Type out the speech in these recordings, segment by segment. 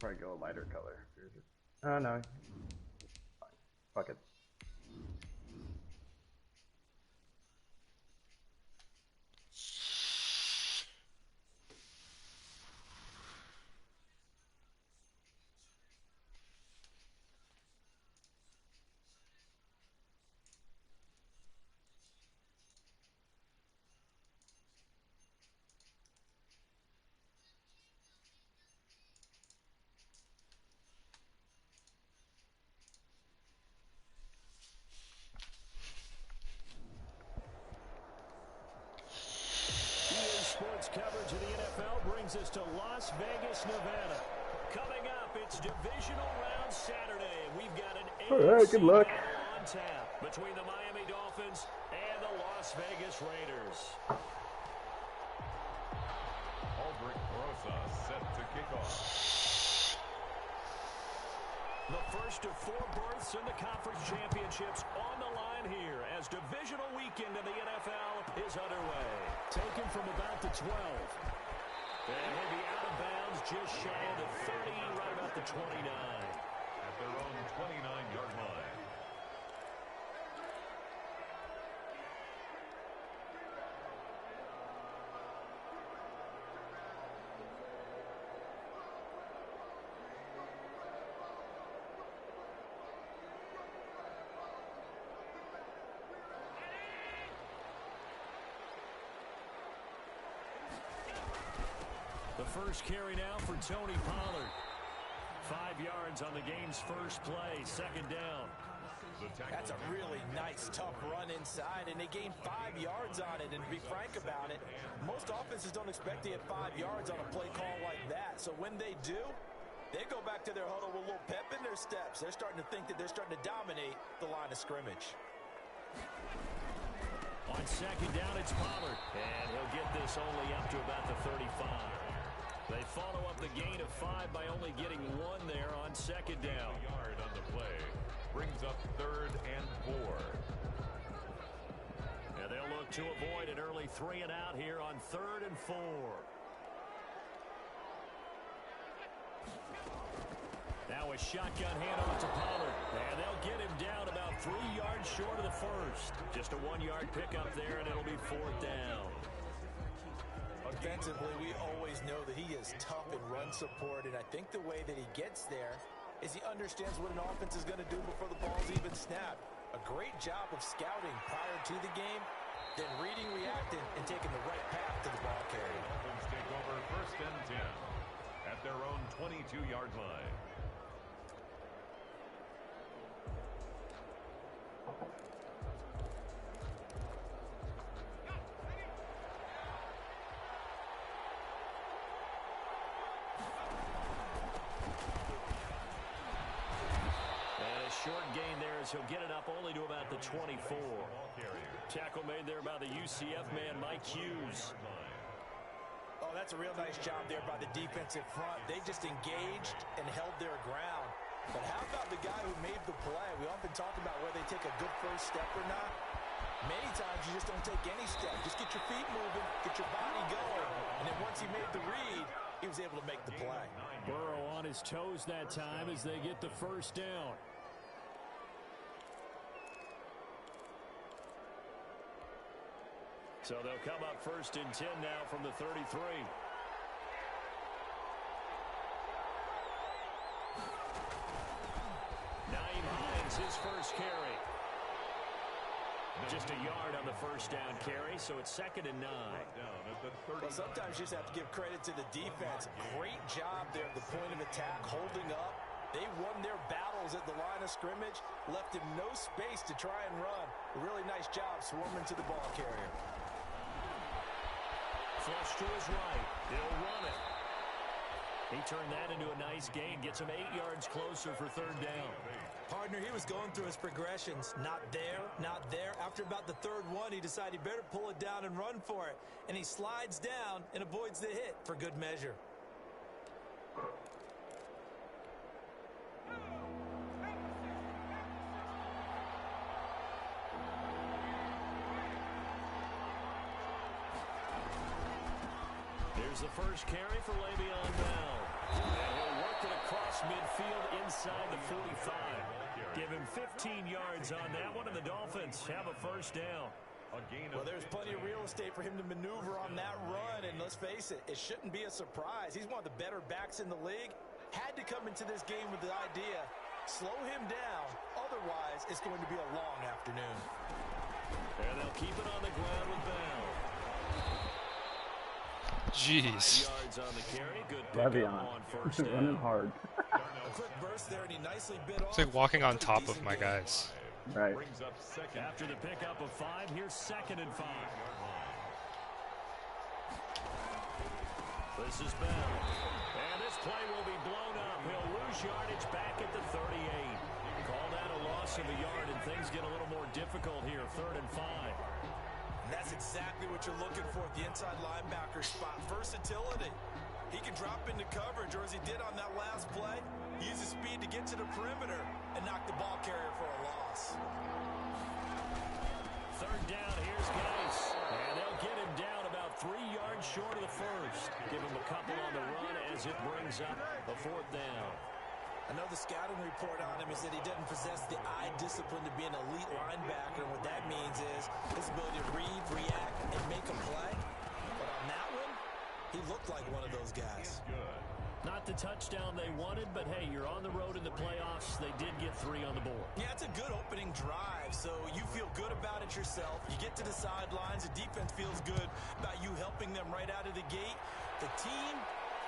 Probably go a lighter color. Oh no. Fine. Fuck it. Sports coverage of the NFL brings us to Las Vegas, Nevada. Coming up, it's divisional round Saturday. We've got an AFC good luck. battle on tap between the Miami Dolphins and the Las Vegas Raiders. Aldrich Rosa set to kick off. The first of 4 berths in the conference championships on the line here as divisional weekend in the NFL is underway. Taken from about the 12. And he'll be out of bounds just shy of the 30, right about the 29. At their own 29-yard line. The first carry now for Tony Pollard. 5 yards on the game's first play, second down. That's a really nice, tough run inside, and they gained 5 yards on it. And to be frank about it, most offenses don't expect to get 5 yards on a play call like that. So when they do, they go back to their huddle with a little pep in their steps. They're starting to think that they're starting to dominate the line of scrimmage. On second down, it's Pollard. And he'll get this only up to about the 35. They follow up the gain of 5 by only getting 1 there on second down. A yard on the play. Brings up 3rd and 4. And they'll look to avoid an early 3 and out here on 3rd and 4. Now a shotgun handoff to Pollard. And they'll get him down about 3 yards short of the first. Just a 1-yard pickup there, and it'll be 4th down. Offensively, we always know that he is tough in run support, and I think the way that he gets there is he understands what an offense is going to do before the ball's even snapped. A great job of scouting prior to the game, then reading, reacting, and taking the right path to the ball carrier. Dolphins take over 1st and 10 at their own 22-yard line. Short gain there as he'll get it up only to about the 24. Tackle made there by the UCF man, Mike Hughes. Oh, that's a real nice job there by the defensive front. They just engaged and held their ground. But how about the guy who made the play? We often talk about whether they take a good first step or not. Many times you just don't take any step. Just get your feet moving, get your body going. And then once he made the read, he was able to make the play. Burrow on his toes that time as they get the first down. So they'll come up 1st and 10 now from the 33. Nyheim Hines, his first carry. Just a yard on the first down carry, so it's 2nd and 9. Well, sometimes you just have to give credit to the defense. Great job there at the point of attack, holding up. They won their battles at the line of scrimmage, left him no space to try and run. A really nice job swarming to the ball carrier. Flush to his right. He'll run it. He turned that into a nice gain. Gets him 8 yards closer for 3rd down. Partner, he was going through his progressions. Not there, not there. After about the 3rd one, he decided he better pull it down and run for it. And he slides down and avoids the hit for good measure. Here's the first carry for Le'Veon Bell. And he'll work it across midfield inside the 45. Give him 15 yards on that one, and the Dolphins have a first down. Well, there's plenty of real estate for him to maneuver on that run, and let's face it, it shouldn't be a surprise. He's one of the better backs in the league. Had to come into this game with the idea, slow him down, otherwise it's going to be a long afternoon. And they'll keep it on the ground with Bell. Jeez. Yards on the carry. Good Le'Veon. on first down. Running hard. A quick burst there, and he nicely bit off. It's like walking on top of my guys. Right. After the pickup of 5, here's 2nd and 5. This is Bell. And this play will be blown up. He'll lose yardage back at the 38. Call that a loss of a yard, and things get a little more difficult here. 3rd and 5. And that's exactly what you're looking for at the inside linebacker spot. Versatility. He can drop into coverage, or as he did on that last play, use his speed to get to the perimeter and knock the ball carrier for a loss. 3rd down, here's Geis. And they'll get him down about 3 yards short of the first. Give him a couple on the run as it brings up a 4th down. I know the scouting report on him is that he doesn't possess the eye discipline to be an elite linebacker, and what that means is his ability to read, react, and make a play. But on that one, he looked like one of those guys. Not the touchdown they wanted, but hey, you're on the road in the playoffs. They did get 3 on the board. Yeah, it's a good opening drive, so you feel good about it yourself. You get to the sidelines, the defense feels good about you helping them right out of the gate. The team,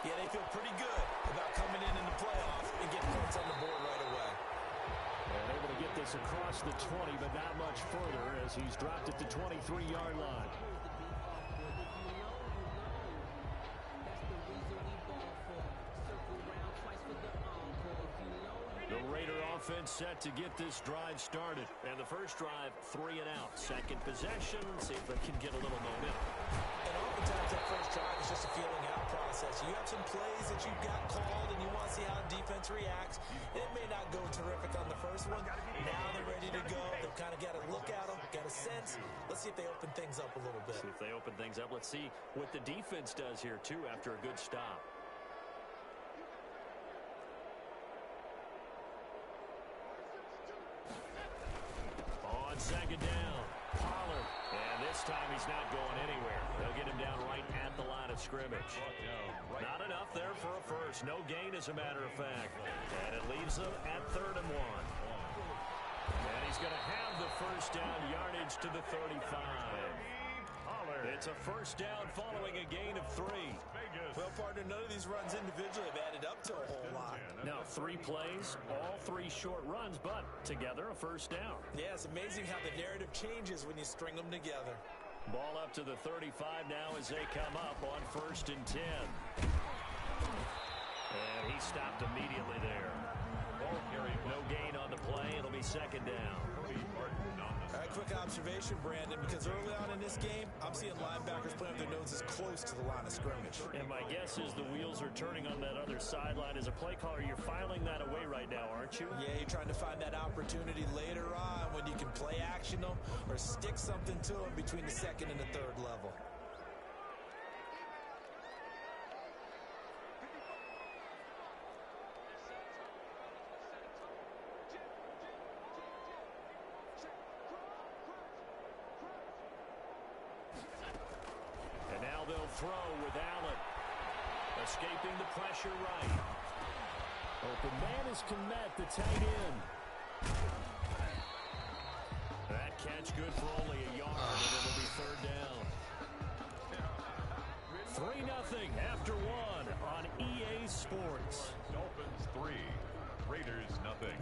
yeah, they feel pretty good about coming in the playoffs and getting points on the board right away. And able to get this across the 20, but not much further as he's dropped at the 23-yard line. The Raider offense set to get this drive started. And the first drive, 3 and out. Second possession, see if they can get a little momentum. And oftentimes that first drive is just a feeling out process. You have some plays that you've got called and you want to see how the defense reacts. It may not go terrific on the first one. Now they're ready to go. They've kind of got to look at them, got a sense. Let's see if they open things up a little bit. See if they open things up. Let's see what the defense does here, too, after a good stop. On 2nd down, Pollard. And this time he's not going anywhere. They'll get him down right at the line of scrimmage. Not enough there for a first. No gain, as a matter of fact. And it leaves them at 3rd and 1. And he's going to have the first down, yardage to the 35. It's a first down following a gain of 3. Well, partner, none of these runs individually have added up to a whole lot. Now 3 plays, all 3 short runs, but together a first down. Yeah, it's amazing how the narrative changes when you string them together. Ball up to the 35 now as they come up on 1st and 10. And he stopped immediately there. No gain on the play. It'll be 2nd down. Quick observation, Brandon, because early on in this game, I'm seeing linebackers playing with their noses close to the line of scrimmage. And my guess is the wheels are turning on that other sideline. As a play caller, you're filing that away right now, aren't you? Yeah, you're trying to find that opportunity later on when you can play action them or stick something to them between the 2nd and the 3rd level. Throw with Allen. Escaping the pressure right. Open man is Kmet, the tight end. That catch good for only a yard, and it'll be 3rd down. 3-0 after 1 on EA Sports. Dolphins 3, Raiders nothing.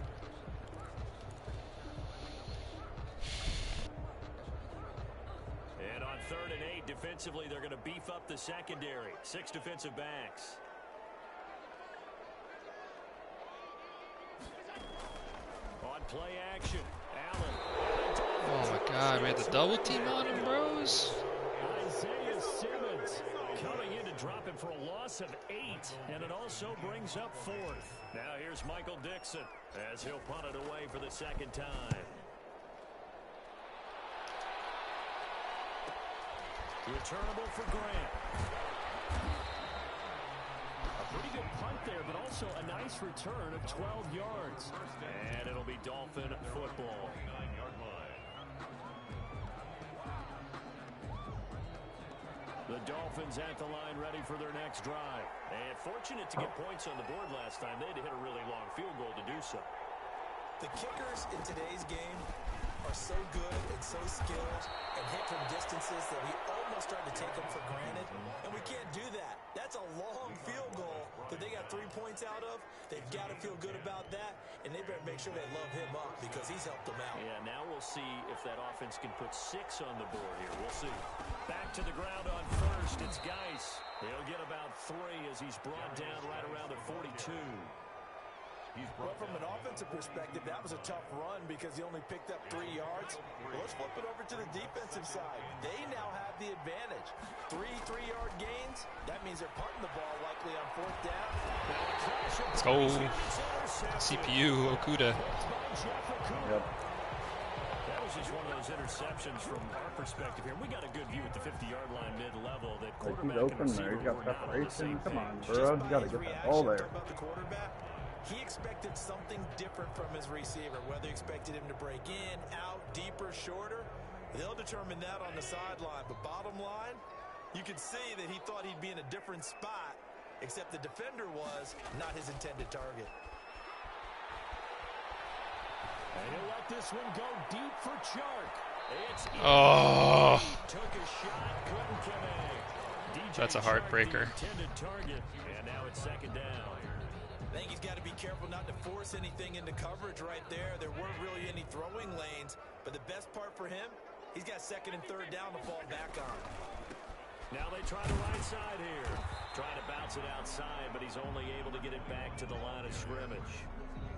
And on 3rd and 8, defensively, they're going to beef up the secondary. 6 defensive backs. On play action, Allen. Oh my god, made the double team on him, bros. Isaiah Simmons coming in to drop him for a loss of 8, and it also brings up 4th. Now here's Michael Dixon as he'll punt it away for the 2nd time. Returnable for Grant. A Pretty good punt there, but also a nice return of 12 yards. And it'll be Dolphin football. 9-yard line. The Dolphins at the line ready for their next drive. And fortunate to get points on the board last time. They had to hit a really long field goal to do so. The kickers in today's game are so good and so skilled and hit from distances that we almost start to take them for granted. And we can't do that. That's a long field goal that they got 3 points out of. They've got to feel good about that, and they better make sure they love him up because he's helped them out. Yeah, now we'll see if that offense can put 6 on the board here. We'll see. Back to the ground on first. It's Geis. He'll get about 3 as he's brought down right around the 42. Well, from an offensive perspective, that was a tough run because he only picked up 3 yards. Well, let's flip it over to the defensive side. They now have the advantage. 3 3-yard gains. That means they're punting the ball likely on 4th down. Let's go. CPU, Okuda. Yep. That was just one of those interceptions from our perspective here. We got a good view at the 50-yard line mid-level. That Like, quarterback he's open and there. receiver He's got were not on the same separation. Come on, page. bro. You got to get that ball there. About the quarterback, he expected something different from his receiver. Whether he expected him to break in, out, deeper, shorter, they'll determine that on the sideline. But bottom line, you can see that he thought he'd be in a different spot, except the defender was not his intended target. And he'll let this one go deep for Chark. It's Oh, took a shot, couldn't connect. That's a DJ Chark, heartbreaker. the intended target, and now it's 2nd down. I think he's got to be careful not to force anything into coverage right there. There weren't really any throwing lanes, but the best part for him, he's got 2nd and 3rd down to fall back on. Now they try the right side here. Trying to bounce it outside, but he's only able to get it back to the line of scrimmage.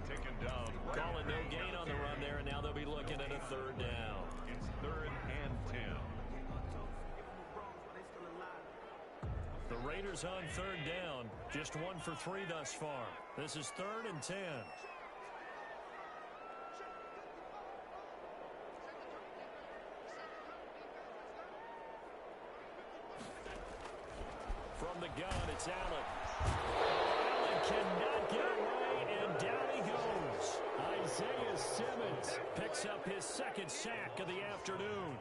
Taken down. Calling no gain on the run there, and now they'll be looking at a 3rd down. It's 3rd and 10. The Raiders on 3rd down. Just 1 for 3 thus far. This is 3rd and 10. From the gun, it's Allen. Allen cannot get away, and down he goes. Isaiah Simmons picks up his 2nd sack of the afternoon.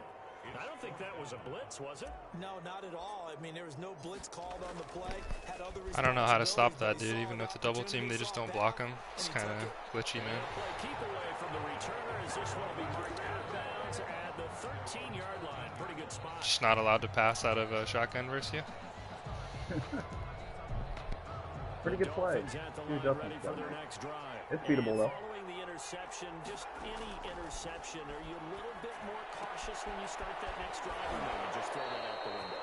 I don't think that was a blitz, was it? No, not at all. I mean, there was no blitz called on the play. Had other I don't know how to stop that, responsibilities, dude. Even with the double team, they just don't block him. It's kind of glitchy, man. Keep away from the returner as this one will be marked out of bounds at the 13-yard line. Pretty good spot. Just not allowed to pass out of a shotgun versus you. Pretty good play. Dolphins at the Two line, adjustments ready for down their there. next drive. It's beatable, though. Following the interception, just any interception, are you a little bit more cautious when you start that next drive, or no, you just throw that out the window?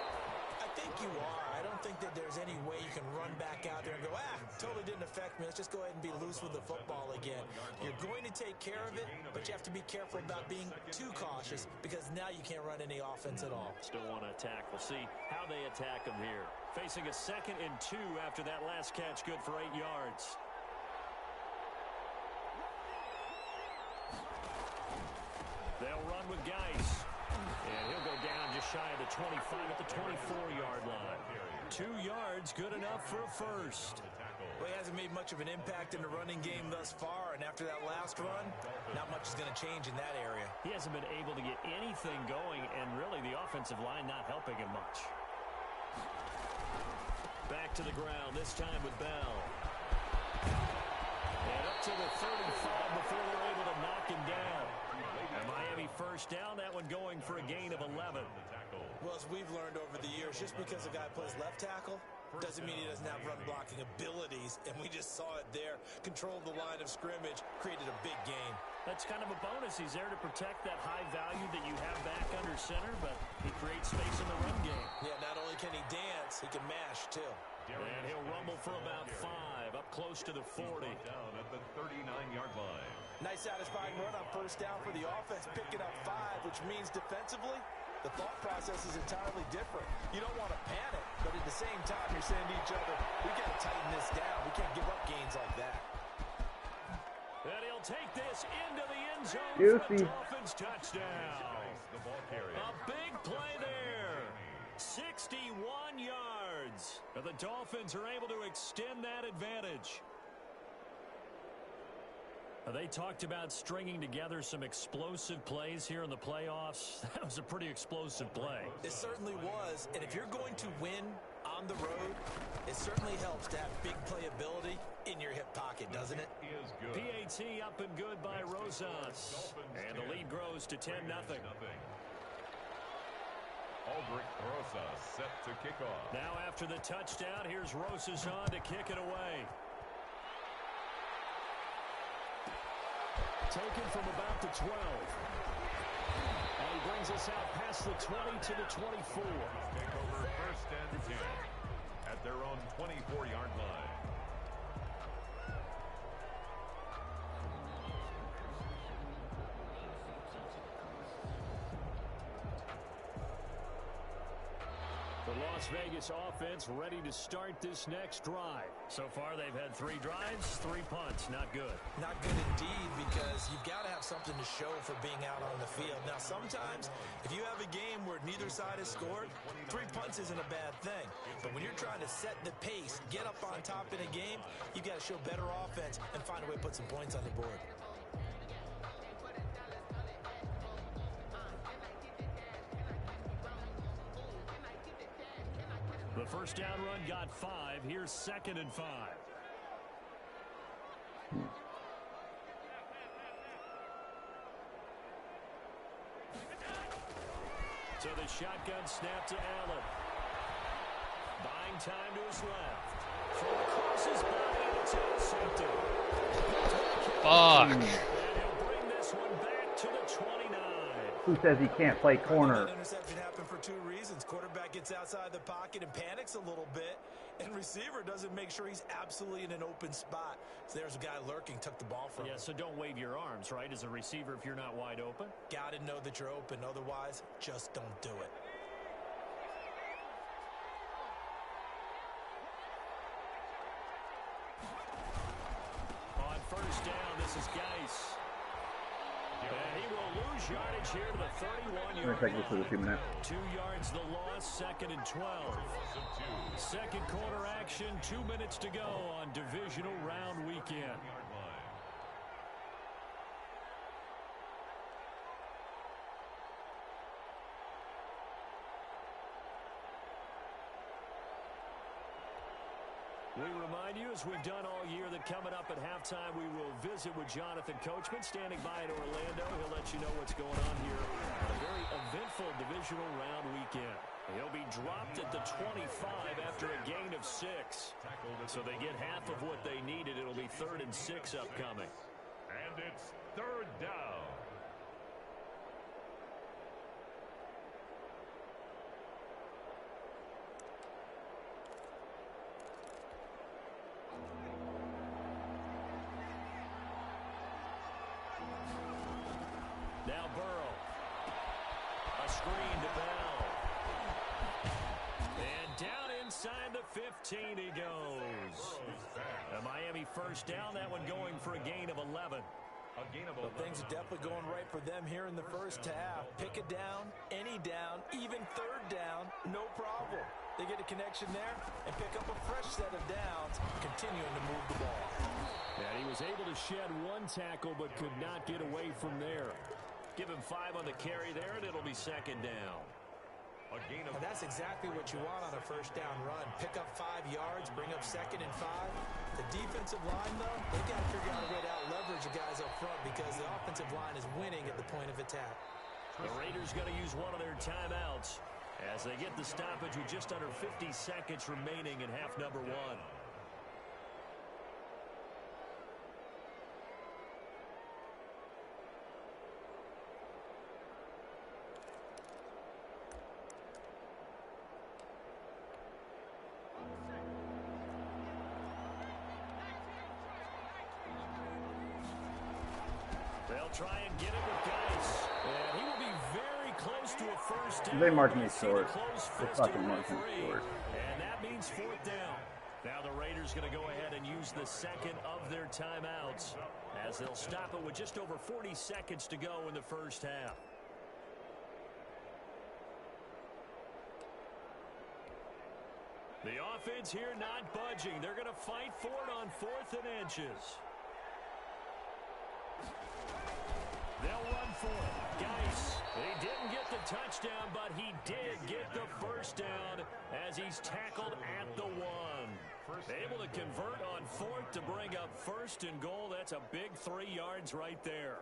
I think you are. I don't think that there's any way you can run back out there and go, totally didn't affect me. Let's just go ahead and be loose with the football again. You're going to take care of it, but you have to be careful about being too cautious because now you can't run any offense at all. Still want to attack. We'll see how they attack them here. Facing a 2nd and 2 after that last catch, good for 8 yards. They'll run with Geis. And he'll go down just shy of the 25 at the 24-yard line. 2 yards, good enough for a first. Well, he hasn't made much of an impact in the running game thus far, and after that last run, not much is going to change in that area. He hasn't been able to get anything going, and really the offensive line not helping him much. Back to the ground, this time with Bell. And up to the 35 before they're able to knock him down. And Miami first down, that one going for a gain of 11. Well, as we've learned over the years, just because a guy plays left tackle doesn't mean he doesn't have run blocking abilities, and we just saw it there. Controlled the line of scrimmage, created a big gain. That's kind of a bonus. He's there to protect that high value that you have back under center, but he creates space in the run game. Yeah, not only can he dance, he can mash, too. And he'll rumble for about 5, up close to the 40. Down at the 39-yard line. Nice satisfying run on first down for the offense, picking up 5, which means defensively, the thought process is entirely different. You don't want to panic, but at the same time, you're saying to each other, we got to tighten this down. We can't give up gains like that. And he'll take this into the end zone for Juicy. a Dolphins touchdown. The ball carrier. A big play there. 61 yards. And the Dolphins are able to extend that advantage. They talked about stringing together some explosive plays here in the playoffs. That was a pretty explosive play. It certainly was. And if you're going to win on the road, it certainly helps to have big playability in your hip pocket, doesn't it? PAT up and good by Rosas. And the lead grows to 10-0. Aldrich Rosas set to kick off. Now after the touchdown, here's Rosas on to kick it away. Taken from about the 12. And he brings us out past the 20 to the 24. Take over 1st and 10 at their own 24-yard line. The Las Vegas offense ready to start this next drive. So far, they've had 3 drives, 3 punts. Not good. Not good indeed, because you've got to have something to show for being out on the field. Now, sometimes, if you have a game where neither side has scored, 3 punts isn't a bad thing. But when you're trying to set the pace, get up on top in a game, you've got to show better offense and find a way to put some points on the board. The first down run got 5. Here's 2nd and 5. So the shotgun snap to Allen. Buying time to his left. From across his body, it's intercepted. Fuck. And he'll bring this one back to the 29. Who says he can't play corner? That interception happened for 2 reasons. Quarterback gets outside the pocket and panics a little bit, and receiver doesn't make sure he's absolutely in an open spot. So there's a guy lurking, took the ball from him. Yeah, so don't wave your arms, right, as a receiver if you're not wide open. Got to know that you're open. Otherwise, just don't do it. On first down, this is Geis. And he will lose yardage here to the 31-yard Take this for a few minutes. 2 yards the loss, 2nd and 12. Second quarter action, 2 minutes to go on divisional round weekend. We remind you, as we've done all year, that coming up at halftime, we will visit with Jonathan Coachman, standing by in Orlando. He'll let you know what's going on here on a very eventful divisional round weekend. He'll be dropped at the 25 after a gain of 6. So they get half of what they needed. It'll be 3rd and 6 upcoming. And it's 3rd down. Now Burrow. A screen to Bell. And down inside the 15 he goes. A Miami first down, that one going for a gain of 11. Well, things are definitely going right for them here in the first half. Pick a down, any down, even 3rd down, no problem. They get a connection there and pick up a fresh set of downs, continuing to move the ball. And he was able to shed 1 tackle but could not get away from there. Give him 5 on the carry there, and it'll be 2nd down. And that's exactly what you want on a first down run. Pick up 5 yards, bring up 2nd and 5. The defensive line, though, they've got to figure out a way to out-leverage the guys up front because the offensive line is winning at the point of attack. The Raiders going to use one of their timeouts as they get the stoppage with just under 50 seconds remaining in half number 1. They'll try and get it with Geis. And he will be very close to a first down. They marked me short. They fucking marked me short. And that means 4th down. Now the Raiders going to go ahead and use the second of their timeouts as they'll stop it with just over 40 seconds to go in the first half. The offense here not budging. They're going to fight for it on 4th and inches. They'll run for it. Geis, he didn't get the touchdown, but he did get the first down as he's tackled at the 1. Able to convert on 4th to bring up 1st and goal. That's a big 3 yards right there.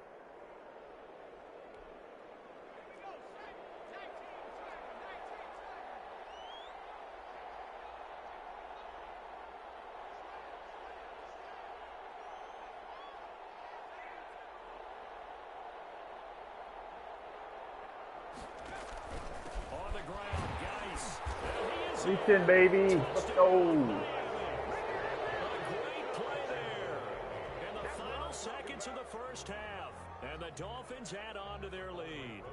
On the ground, Geis. Reach in, baby. Let's go. Great play there. In the final seconds of the first half. And the Dolphins add on to their lead.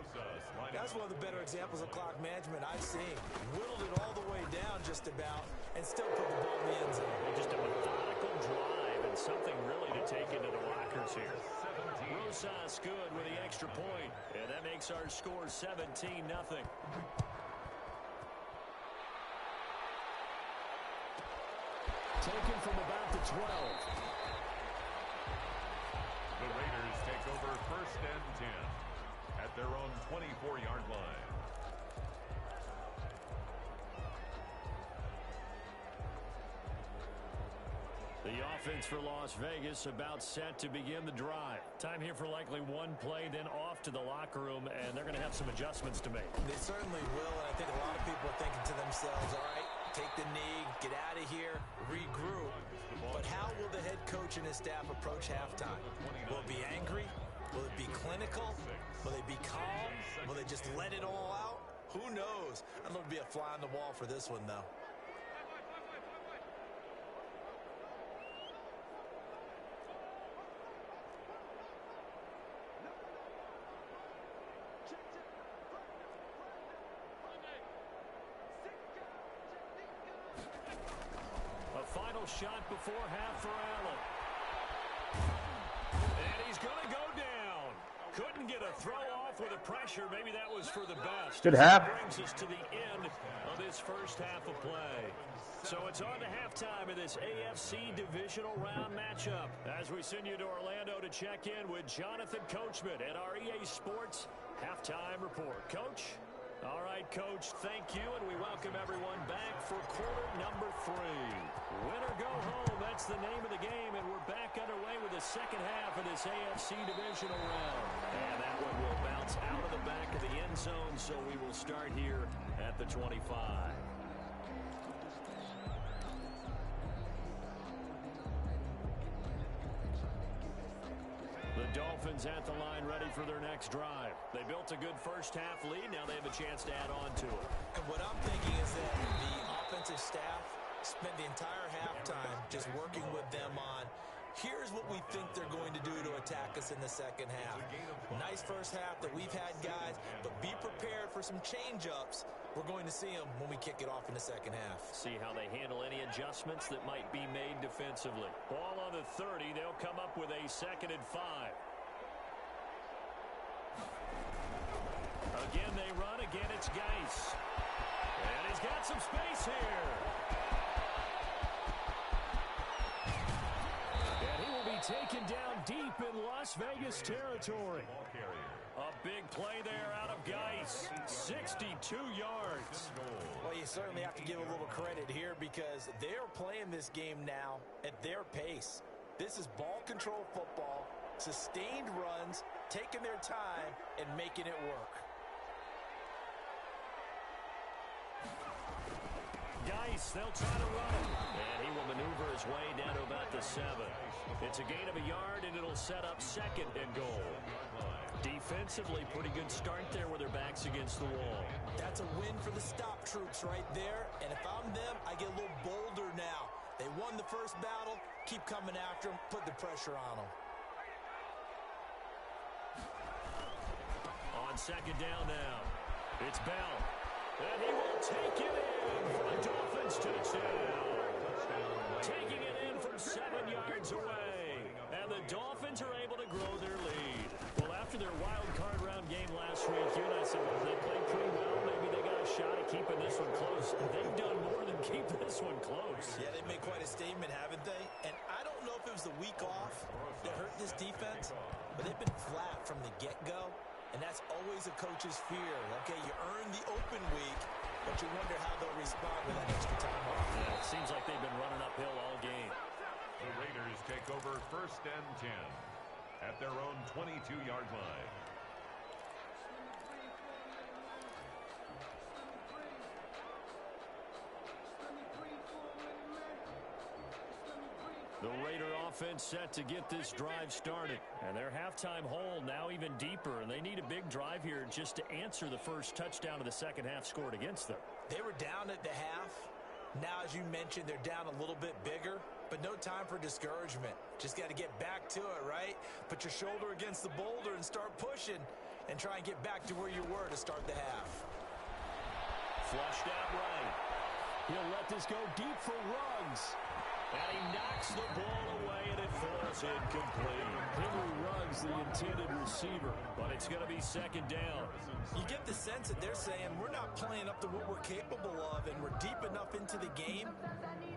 That's one of the better examples of clock management I've seen. Whittled it all the way down just about and still put the ball in the end zone. Just a methodical drive and something really to take into the lockers here. Rosas good with the extra point. And that makes our score 17-0. Taken from about the 12. The Raiders take over 1st and 10 at their own 24-yard line. The offense for Las Vegas about set to begin the drive. Time here for likely one play, then off to the locker room, and they're going to have some adjustments to make. They certainly will, and I think a lot of people are thinking to themselves, all right, take the knee, get out of here, regroup. But how will the head coach and his staff approach halftime? Will it be angry? Will it be clinical? Will they be calm? Will they just let it all out? Who knows? I don't know if it'll be a fly on the wall for this one, though. Shot before half for Allen. And he's going to go down. Couldn't get a throw off with the pressure. Maybe that was for the best. Good half. That brings us to the end of this first half of play. So it's on to halftime of this AFC divisional round matchup as we send you to Orlando to check in with Jonathan Coachman at our EA Sports Halftime Report. Coach? All right, Coach, thank you, and we welcome everyone back for quarter number 3. Win or go home, that's the name of the game, and we're back underway with the second half of this AFC divisional round. And that one will bounce out of the back of the end zone, so we will start here at the 25. The Dolphins at the line ready for their next drive. They built a good first half lead. Now they have a chance to add on to it. And what I'm thinking is that the offensive staff spent the entire halftime just working with them on, here's what we think they're going to do to attack us in the second half. Nice first half that we've had, guys, but be prepared for some change-ups. We're going to see them when we kick it off in the second half. See how they handle any adjustments that might be made defensively. Ball on the 30. They'll come up with a 2nd and 5. Again, they run. Again, it's Geis. And he's got some space here. And he will be taken down deep in Las Vegas territory. A big play there out of Geis. 62 yards. Well, you certainly have to give a little credit here because they're playing this game now at their pace. This is ball control football, sustained runs, taking their time, and making it work. Geis, they'll try to run it. And he will maneuver his way down to about the 7. It's a gain of a yard, and it'll set up 2nd and goal. Defensively, pretty good start there with their backs against the wall. That's a win for the stop troops right there. And if I'm them, I get a little bolder now. They won the first battle. Keep coming after them. Put the pressure on them. On 2nd down now, it's Bell. And he will take it in for a Dolphins touchdown. Taking it in from 7 yards away. And the Dolphins are able to grow their lead. Well, after their wild card round game last week, you and I said, well, they played pretty well. Maybe they got a shot at keeping this one close. They've done more than keep this one close. Yeah, they've made quite a statement, haven't they? And I don't know if it was the week off that hurt this defense, but they've been flat from the get-go, and that's always a coach's fear. Okay, you earn the open week, but you wonder how they'll respond with that extra time off. Yeah, it seems like they've been running uphill all game. The Raiders take over 1st and 10 at their own 22-yard line. The Raider offense set to get this drive started. And their halftime hole now even deeper. And they need a big drive here just to answer the first touchdown of the second half scored against them. They were down at the half. Now, as you mentioned, they're down a little bit bigger. But no time for discouragement. Just got to get back to it, right? Put your shoulder against the boulder and start pushing. And try and get back to where you were to start the half. Flushed out right. He'll let this go deep for Ruggs. And he knocks the ball away, and it falls incomplete. Henry Ruggs, the intended receiver, but it's going to be second down. You get the sense that they're saying we're not playing up to what we're capable of, and we're deep enough into the game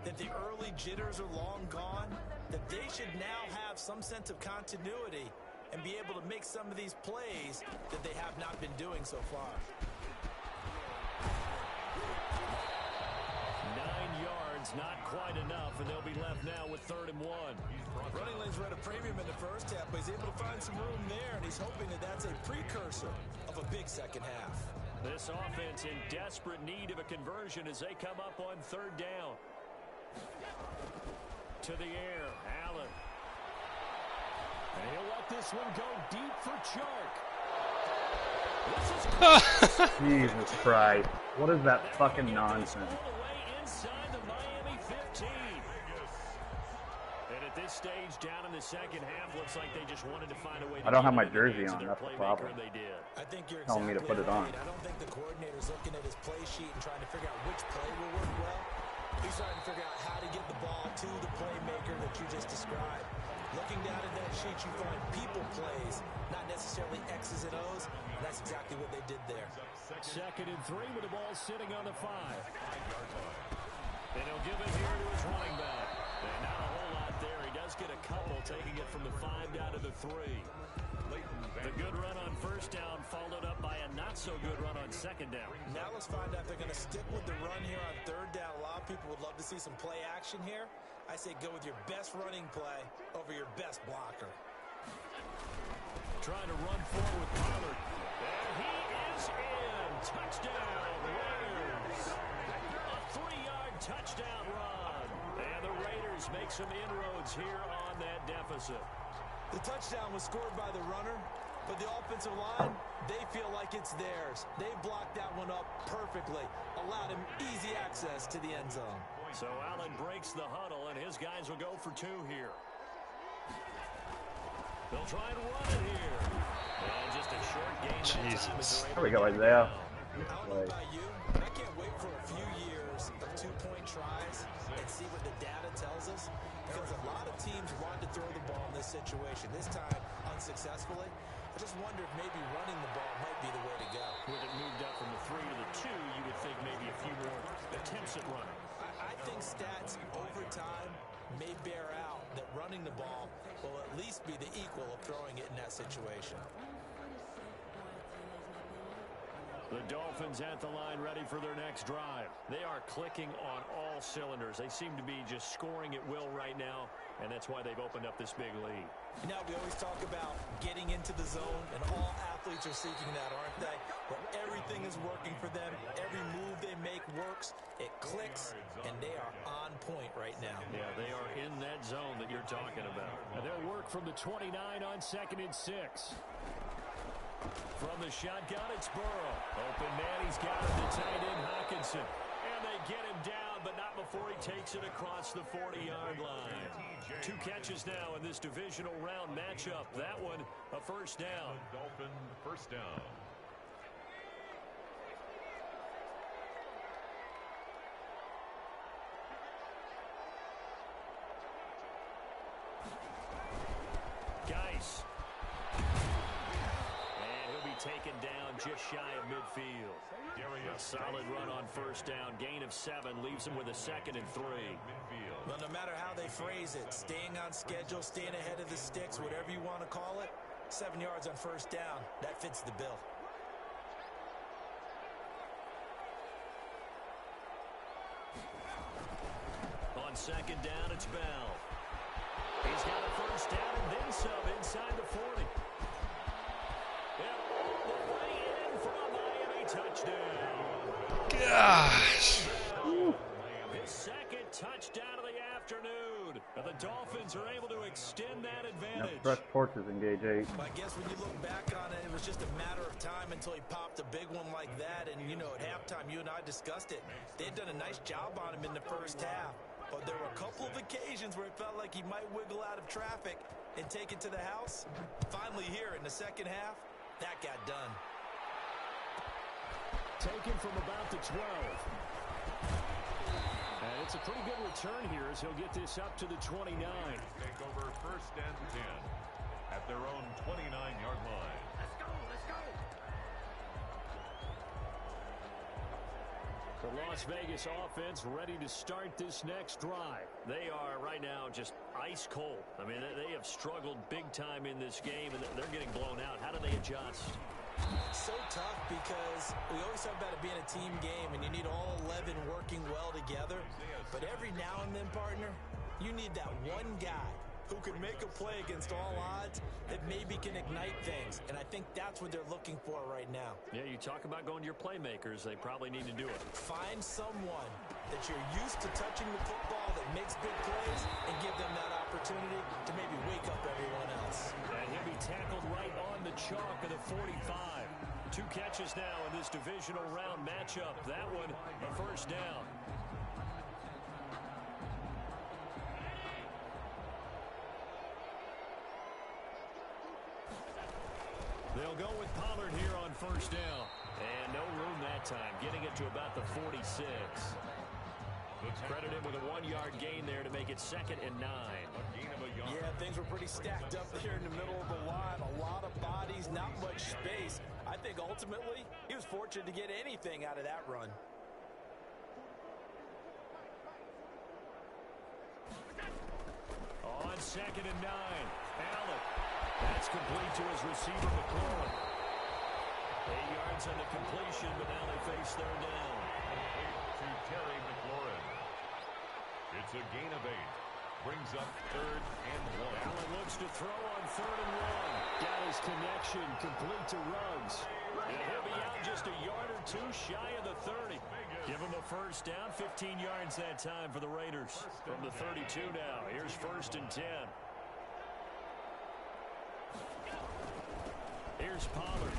that the early jitters are long gone, that they should now have some sense of continuity and be able to make some of these plays that they have not been doing so far. 9 yards, not quite enough, and they'll be left now with 3rd and 1. Running lanes were at a premium in the first half, but he's able to find some room there, and he's hoping that that's a precursor of a big second half. This offense in desperate need of a conversion as they come up on 3rd down. To the air, Allen. And he'll let this one go deep for Chark. Jesus Christ. What is that fucking nonsense? Inside the Miami 15. And at this stage, down in the second half, looks like they just wanted to find a way to I don't have my get into the jersey hands on, of that's their the problem. playmaker, and they did. I think you're Telling me to put it on. right. I don't think the coordinator's looking at his play sheet and trying to figure out which play will work well. He's trying to figure out how to get the ball to the playmaker that you just described. Looking down at that sheet, you find people plays, not necessarily X's and O's. And that's exactly what they did there. 2nd and 3 with the ball sitting on the 5. And he'll give it here to his running back. And not a whole lot there. He does get a couple, taking it from the 5 down to the 3. The good run on 1st down followed up by a not-so-good run on 2nd down. Now let's find out if they're going to stick with the run here on 3rd down. A lot of people would love to see some play action here. I say go with your best running play over your best blocker. Trying to run forward with Pollard. And he is in. Touchdown, Raiders. A 3-yard touchdown run. And the Raiders make some inroads here on that deficit. The touchdown was scored by the runner, but the offensive line, they feel like it's theirs. They blocked that one up perfectly, allowed him easy access to the end zone. So Allen breaks the huddle, and his guys will go for 2 here. They'll try and run it here. And just a short gain. Jesus. There we go, Isaiah. I don't know about you, but I can't wait for a few years of 2-point tries and see what the data tells us, because a lot of teams want to throw the ball in this situation, this time unsuccessfully. I just wonder if maybe running the ball might be the way to go. With it moved up from the 3 to the 2, you would think maybe a few more attempts at running. I think stats over time may bear out that running the ball will at least be the equal of throwing it in that situation. The Dolphins at the line, ready for their next drive. They are clicking on all cylinders. They seem to be just scoring at will right now, and that's why they've opened up this big lead. You know, we always talk about getting into the zone, and all athletes are seeking that, aren't they? Where everything is working for them, every move they make works, it clicks, and they are on point right now. Yeah, they are in that zone that you're talking about. And they'll work from the 29 on 2nd and 6. From the shotgun, it's Burrow. Open man, he's got him to tight end Hockenson. And they get him down, but not before he takes it across the 40-yard line. 2 catches now in this divisional round matchup. That one, a 1st down. Dolphin 1st down. Geis. Taken down just shy of midfield. A solid run on first down. Gain of 7 leaves him with a 2nd and 3. Well, no matter how they phrase it, staying on schedule, staying ahead of the sticks, whatever you want to call it, 7 yards on first down, that fits the bill. On 2nd down, it's Bell. He's got a first down and then some inside the 40. And all the way in for a Miami touchdown. Gosh. His 2nd touchdown of the afternoon. And the Dolphins are able to extend that Now advantage. fresh torches in gauge 8. I guess when you look back on it, it was just a matter of time until he popped a big one like that. And, you know, at halftime, you and I discussed it. They'd done a nice job on him in the first half. But there were a couple of occasions where it felt like he might wiggle out of traffic and take it to the house. Finally here in the second half, that got done. Taken from about the 12. And it's a pretty good return here as he'll get this up to the 29. Take over 1st and 10 at their own 29-yard line. Let's go, let's go. The Las Vegas offense ready to start this next drive. They are right now just ice cold. I mean, they have struggled big time in this game, and they're getting blown out. How do they adjust? So tough because we always talk about it being a team game, and you need all 11 working well together. But every now and then, partner, you need that one guy who can make a play against all odds that maybe can ignite things. And I think that's what they're looking for right now. Yeah, you talk about going to your playmakers. They probably need to do it. Find someone that you're used to touching the football that makes big plays and give them that opportunity to maybe wake up everyone else. And he'll be tackled right on the chalk of the 45. 2 catches now in this divisional round matchup. That one, a first down. They'll go with Pollard here on first down. And no room that time, getting it to about the 46. Credit him with a 1-yard gain there to make it 2nd and 9. Yeah, things were pretty stacked up there in the middle of the line. A lot of bodies, not much space. I think ultimately he was fortunate to get anything out of that run. On 2nd and 9, Allen. That's complete to his receiver, McLaurin. 8 yards on the completion, but now they face 3rd down. To Terry McLaurin. It's a gain of 8. Brings up 3rd and 1. Allen looks to throw on 3rd and 1. Got his connection complete to Ruggs. And he'll be out just a yard or 2 shy of the 30. Give him a first down, 15 yards that time for the Raiders. From the 32 now, here's 1st and 10. Here's Pollard.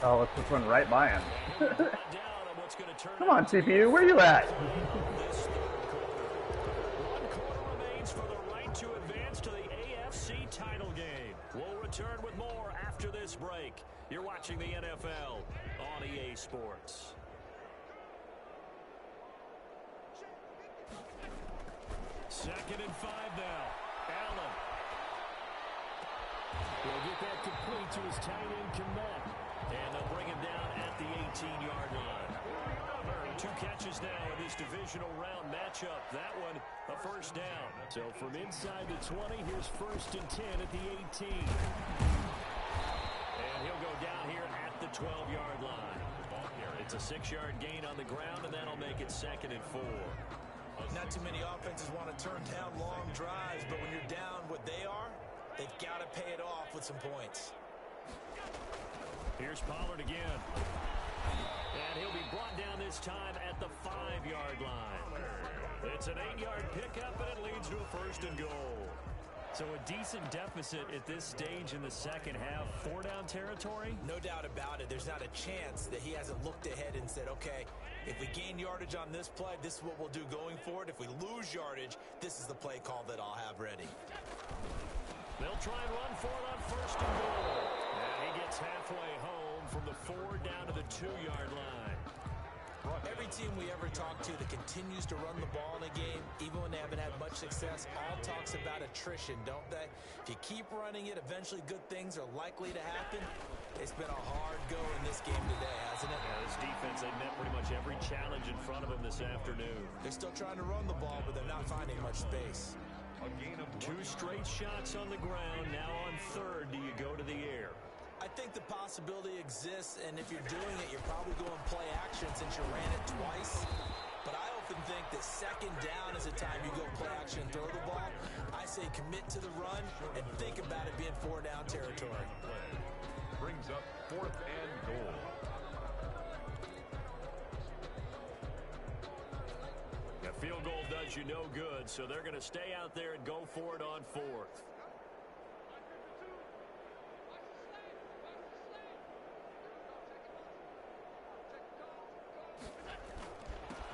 Oh, let's just run right by him. Down on what's going to turn Come on, CPU, where you at? this 3rd quarter. 1 quarter remains for the right to advance to the AFC title game. We'll return with more after this break. You're watching the NFL on EA Sports. Second and 5 now. Allen. He'll get that complete to his tight end, Kmet. And they'll bring him down at the 18-yard line. 2 catches now in this divisional round matchup. That one, a first down. So from inside the 20, here's 1st and 10 at the 18. And he'll go down here at the 12-yard line. It's a 6-yard gain on the ground, and that'll make it 2nd and 4. Not too many offenses want to turn down long drives, but when you're down what they are, they've got to pay it off with some points. Here's Pollard again. And he'll be brought down this time at the 5-yard line. It's an 8-yard pickup, and it leads to a 1st and goal. So a decent deficit at this stage in the second half. 4-down territory? No doubt about it. There's not a chance that he hasn't looked ahead and said, okay, if we gain yardage on this play, this is what we'll do going forward. If we lose yardage, this is the play call that I'll have ready. They'll try and run for it on 1st and goal. And he gets halfway home from the 4 down to the 2-yard line. Every team we ever talk to that continues to run the ball in a game, even when they haven't had much success, all talks about attrition, don't they? If you keep running it, eventually good things are likely to happen. It's been a hard go in this game today, hasn't it? Yeah, this defense, they met pretty much every challenge in front of them this afternoon. They're still trying to run the ball, but they're not finding much space. A gain of 2 straight shots on the ground. Now on third, do you go to the air? I think the possibility exists, and if you're doing it, you're probably going play action since you ran it twice. But I often think that second down is a time you go play action and throw the ball. I say commit to the run and think about it being 4-down territory. brings up 4th and goal. The field goal does you no good, so they're going to stay out there and go for it on 4th.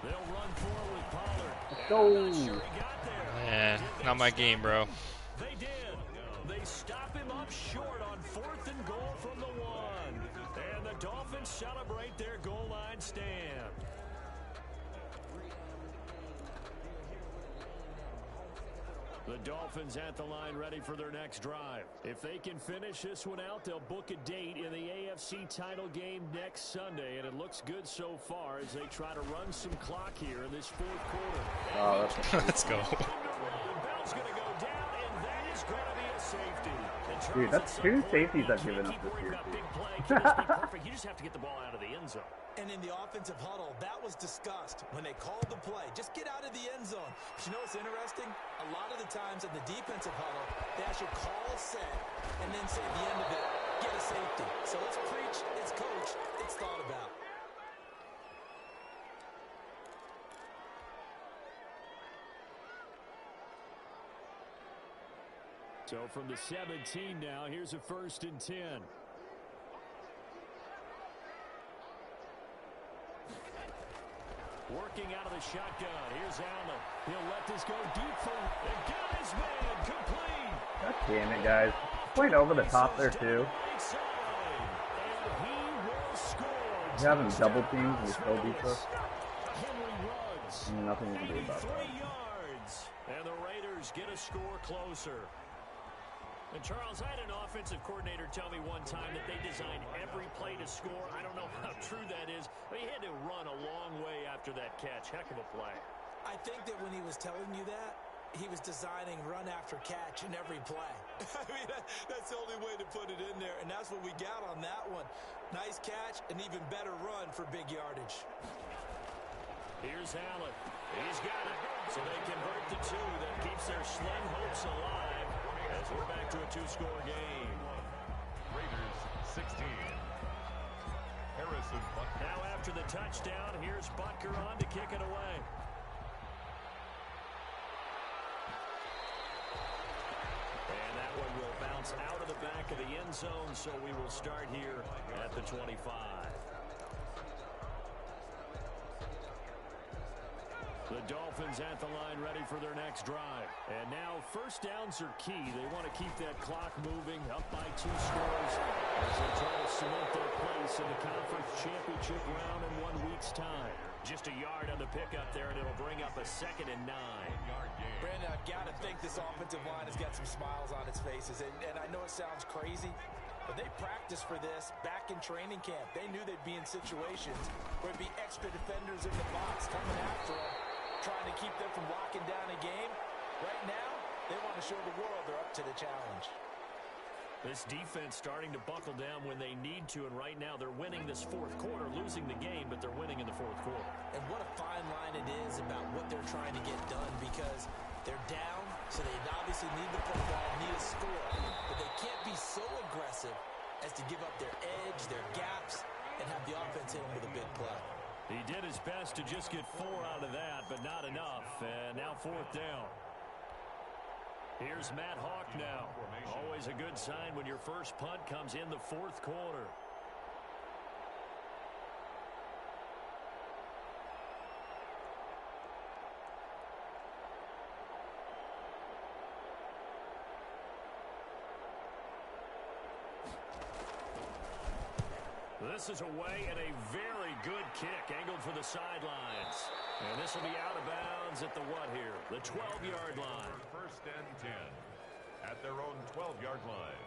They'll run forward with Pollard. Let's go. I'm not sure he got there. Man, not my game, bro. They did. They stop him up short on 4th and goal from the 1. And the Dolphins celebrate their goal line stand. The Dolphins at the line ready for their next drive. If they can finish this one out, they'll book a date in the AFC title game next Sunday. And it looks good so far as they try to run some clock here in this 4th quarter. Oh, that's Let's go. The bell's going to go down, and that is going to be a safety. Dude, that's 2 safeties I've given up this year, Big too. play. Can this be perfect? You just have to get the ball out of the end zone. And in the offensive huddle, that was discussed when they called the play. Just get out of the end zone. But you know what's interesting? A lot of the times in the defensive huddle, they actually call a set and then say at the end of it, get a safety. So it's preached, it's coached, it's thought about. So from the 17 now, here's a 1st and 10. Working out of the shotgun. Here's Allen. He'll let this go deep for the got his man complete. God damn it, guys. Playing over the top there, too. And he will score. You have him double teamed and you still beat us. Henry runs. Nothing you can do about 83 that. yards. And the Raiders get a score closer. And Charles, I had an offensive coordinator tell me one time that they designed every play to score. I don't know how true that is, but he had to run a long way after that catch. Heck of a play. I think that when he was telling you that, he was designing run after catch in every play. I mean, that's the only way to put it in there, and that's what we got on that one. Nice catch, an even better run for big yardage. Here's Allen. He's got it. So they convert to 2. That keeps their slim hopes alive as we're back to a 2-score game. Raiders 16. Harrison Butker. Now after the touchdown, here's Butker on to kick it away. And that one will bounce out of the back of the end zone, so we will start here at the 25. The Dolphins at the line ready for their next drive. And now 1st downs are key. They want to keep that clock moving up by 2 scores as they try to cement their place in the conference championship round in 1 week's time. Just a yard on the pickup there, and it'll bring up a 2nd and 9. Brandon, I've got to think this offensive line has got some smiles on its faces. And I know it sounds crazy, but they practiced for this back in training camp. They knew they'd be in situations where it'd be extra defenders in the box coming after them, trying to keep them from locking down a game. Right now, they want to show the world they're up to the challenge. This defense starting to buckle down when they need to, and right now they're winning this 4th quarter, losing the game, but they're winning in the 4th quarter. And what a fine line it is about what they're trying to get done, because they're down, so they obviously need the football, need a score, but they can't be so aggressive as to give up their edge, their gaps, and have the offense hit them with a big play. He did his best to just get 4 out of that, but not enough. And now 4th down. Here's Matt Hawk now. Always a good sign when your first punt comes in the 4th quarter. This is away and a very good kick, angled for the sidelines. And this will be out of bounds at the what here? The 12-yard line. First and 10 at their own 12-yard line.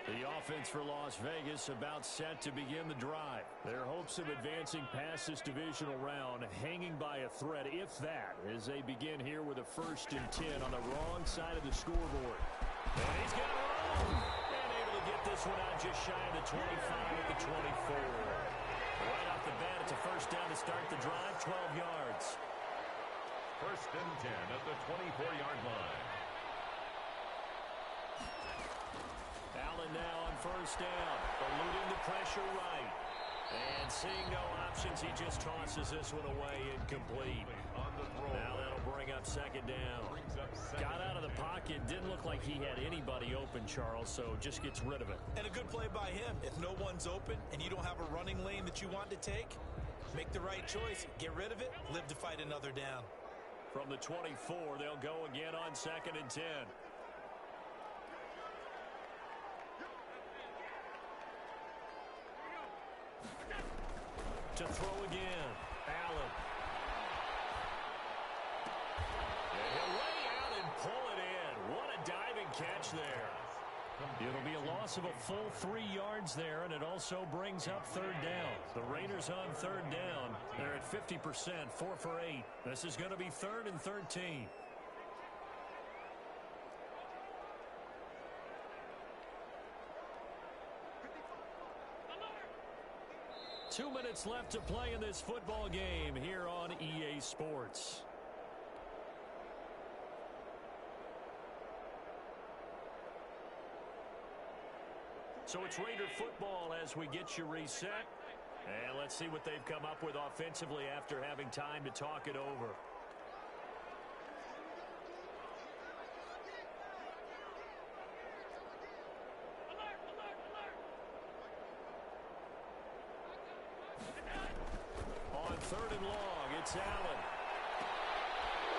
The offense for Las Vegas about set to begin the drive. Their hopes of advancing past this divisional round hanging by a thread, if that, as they begin here with a 1st and 10 on the wrong side of the scoreboard. And he's got room. And able to get this one out just shy of the 25 at the 24. Right off the bat, it's a 1st down to start the drive, 12 yards. 1st and 10 at the 24-yard line. Allen now on 1st down, eluding the pressure right. And seeing no options, he just tosses this one away incomplete. On the throw. Now that'll bring up 2nd down. Got out of the pocket, didn't look like he had anybody open, Charles, so just gets rid of it. And a good play by him. If no one's open and you don't have a running lane that you want to take, make the right choice. Get rid of it, live to fight another down. From the 24, they'll go again on 2nd and 10. To throw again, Allen. And he'll lay out and pull it in. What a diving catch there. It'll be a loss of a full 3 yards there, and it also brings up 3rd down. The Raiders on 3rd down. They're at 50%, 4 for 8. This is going to be 3rd and 13. Two minutes left to play in this football game here on EA Sports. So it's Raider football as we get you reset. And let's see what they've come up with offensively after having time to talk it over. On 3rd and long, it's Allen.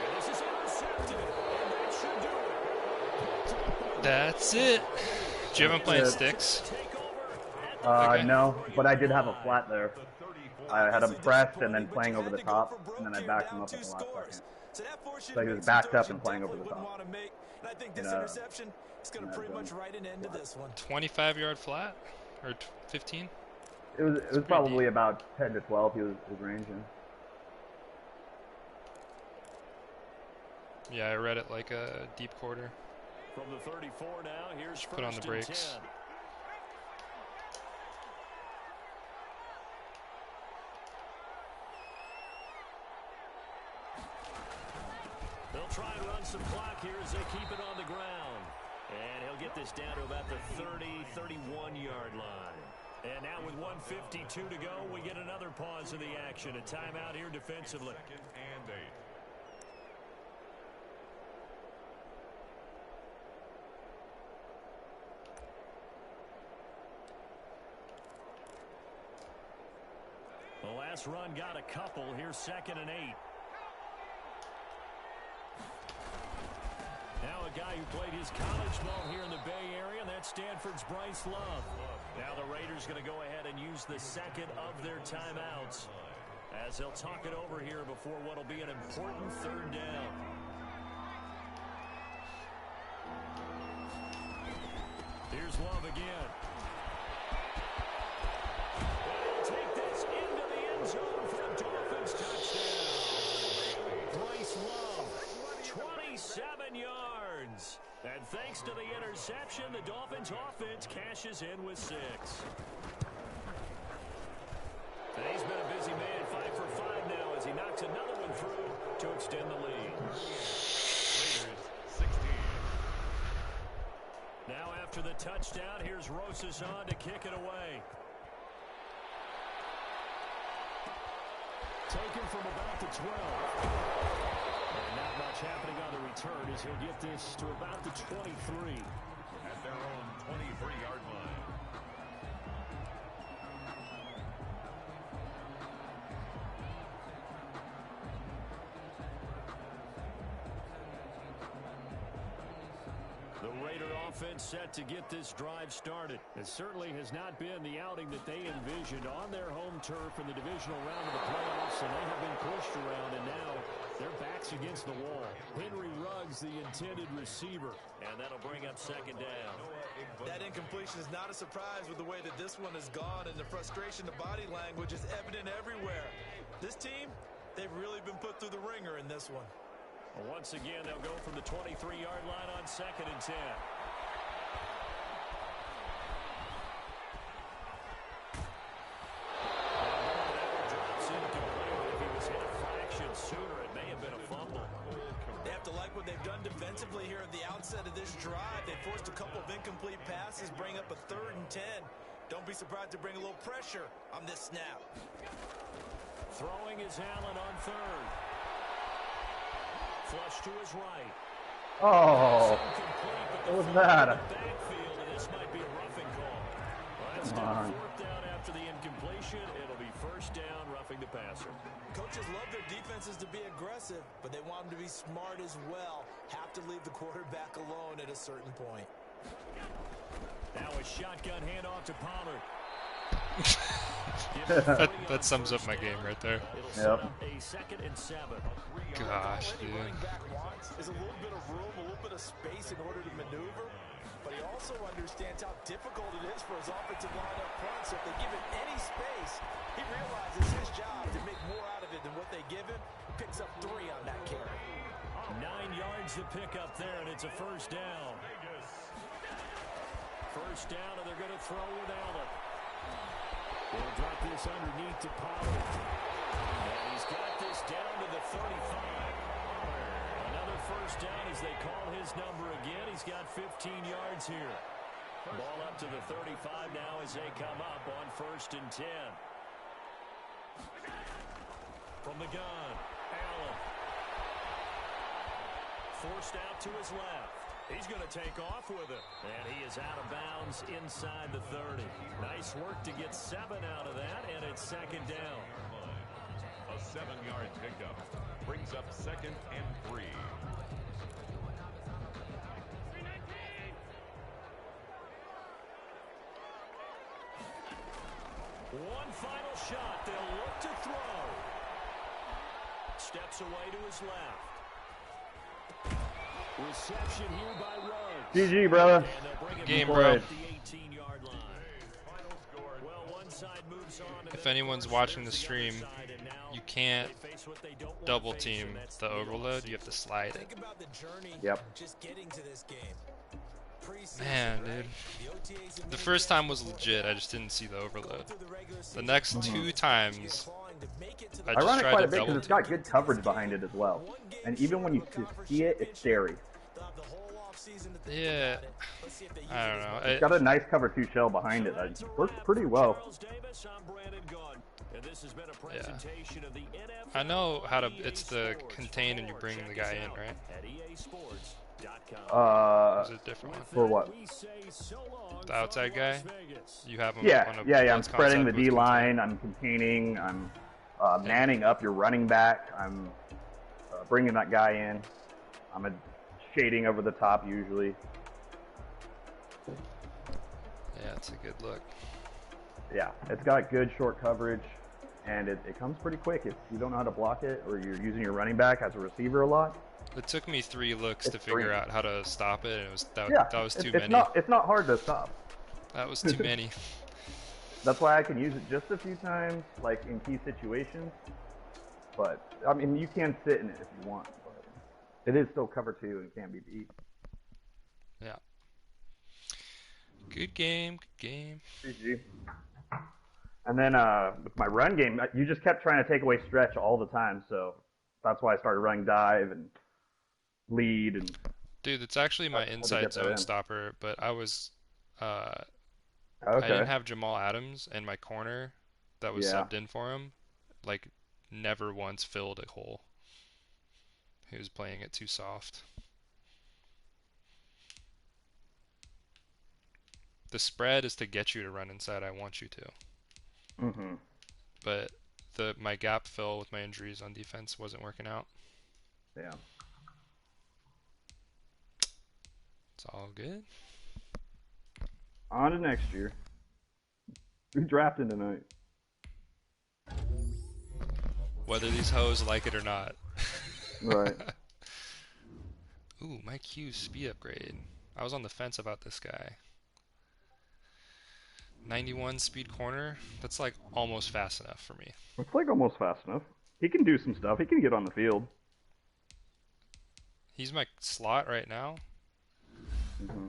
And this is intercepted. And that should do it. That's it. Do you have him playing sticks? Okay. No, but I did have a flat there. I had him pressed and then playing over the top, and then I backed him up at the last second. So he was backed up and playing over the top. And I think this interception is going to pretty much write an end to this one. 25-yard flat? Or 15? It was probably deep. about 10 to 12 he was ranging. Yeah, I read it like a deep quarter. From the 34 now, here's put on the brakes. They'll try and run some clock here as they keep it on the ground. And he'll get this down to about the 30, 31-yard line. And now with 1:52 to go, we get another pause in the action. A timeout here defensively. 2nd and 8. The last run got a couple. Here's 2nd and 8. Now a guy who played his college ball here in the Bay Area, and that's Stanford's Bryce Love. Now the Raiders going to go ahead and use the 2nd of their timeouts as they'll talk it over here before what will be an important 3rd down. Here's Love again. They'll take this into the end zone for a Dolphins touchdown. Bryce Love, 27 yards. And thanks to the interception, the Dolphins offense cashes in with 6. And he's been a busy man, 5 for 5 now as he knocks another one through to extend the lead. Raiders 16. Now after the touchdown, here's Rosas on to kick it away. Taken from about the 12. And not much happening on the return as he'll get this to about the 23. At their own 23-yard line. The Raider offense set to get this drive started. It certainly has not been the outing that they envisioned on their home turf in the divisional round of the playoffs, and they have been pushed around, and now their backs against the wall. Henry Ruggs, the intended receiver, and that'll bring up second down. That incompletion is not a surprise with the way that this one has gone, and the frustration, the body language is evident everywhere. This team, they've really been put through the ringer in this one. Well, once again, they'll go from the 23-yard line on 2nd and 10. Drops incomplete. If he was hit a fraction sooner, it may have been a fumble. They have to like what they've done defensively here at the outset of this drive. They forced a couple of incomplete passes, bring up a 3rd and 10. Don't be surprised to bring a little pressure on this snap. Throwing is Allen on 3rd. Flush to his right. Oh, what was that? Backfield, and this might be a roughing call. Well, that's down 4th down after the incompletion. It'll be 1st down, roughing the passer. Coaches love their defenses to be aggressive, but they want them to be smart as well. Have to leave the quarterback alone at a certain point. Now a shotgun handoff to Pollard. that sums up my game right there. Yep. A 2nd and 7. Gosh, dude. Running back wants is a little bit of room, a little bit of space in order to maneuver, but he also understands how difficult it is for his offensive line up front. So if they give him any space, he realizes his job to make more out of it than what they give him. Picks up 3 on that carry. 9 yards to pick up there, and it's a 1st down. 1st down, and they're going to throw with Allen. They'll drop this underneath to Pollard. And he's got this down to the 35. Another 1st down as they call his number again. He's got 15 yards here. Ball up to the 35 now as they come up on 1st and 10. From the gun, Allen. Forced out to his left. He's going to take off with it. And he is out of bounds inside the 30. Nice work to get 7 out of that, and it's 2nd down. A 7-yard pickup brings up 2nd and 3. One final shot. They'll look to throw. Steps away to his left. Reception here by Ruggs. GG, brother. Game, bro. The 18-yard line. Well, one side moves on to If anyone's watching the stream, you can't double team the overload. You have to slide it. Think about the journey just getting to this game. Man, dude. The first time was legit. I just didn't see the overload. The next 2 times, I I just run it tried quite to a bit double because it's team. got good coverage behind it as well. And even when you see it, it's scary. Yeah. I don't know. It's got a nice cover 2 shell behind it. It works pretty well. Yeah. I know how to. It's the contain and you bring the guy in, right? Is it a different one? For what? The outside guy? You have him Yeah, on a yeah. I'm close spreading the contact with D line. I'm containing. I'm manning up your running back. I'm bringing that guy in. I'm shading over the top usually. Yeah, it's a good look. Yeah, it's got good short coverage, and it comes pretty quick. If you don't know how to block it, or you're using your running back as a receiver a lot. It took me 3 looks It's to figure free. out how to stop it, and it was that was too it's many. It's not hard to stop. That was too many. That's why I can use it just a few times, like in key situations. But I mean, you can sit in it if you want. But it is still cover 2 and can't be beat. Yeah. Good game. Good game. GG. And then with my run game, you just kept trying to take away stretch all the time, so that's why I started running dive and lead and. Dude, it's actually my How'd you inside get that zone in? stopper, but I was I Okay. didn't have Jamal Adams, and my corner that was Yeah. subbed in for him, like, never once filled a hole. He was playing it too soft. The spread is to get you to run inside. I want you to. Mm-hmm. But my gap fill with my injuries on defense wasn't working out. Yeah. It's all good. On to next year. Who's drafting tonight? Whether these hoes like it or not. Right. Ooh, Mike Hughes speed upgrade. I was on the fence about this guy. 91 speed corner. That's like almost fast enough for me. It's like almost fast enough. He can do some stuff. He can get on the field. He's my slot right now. Mm-hmm.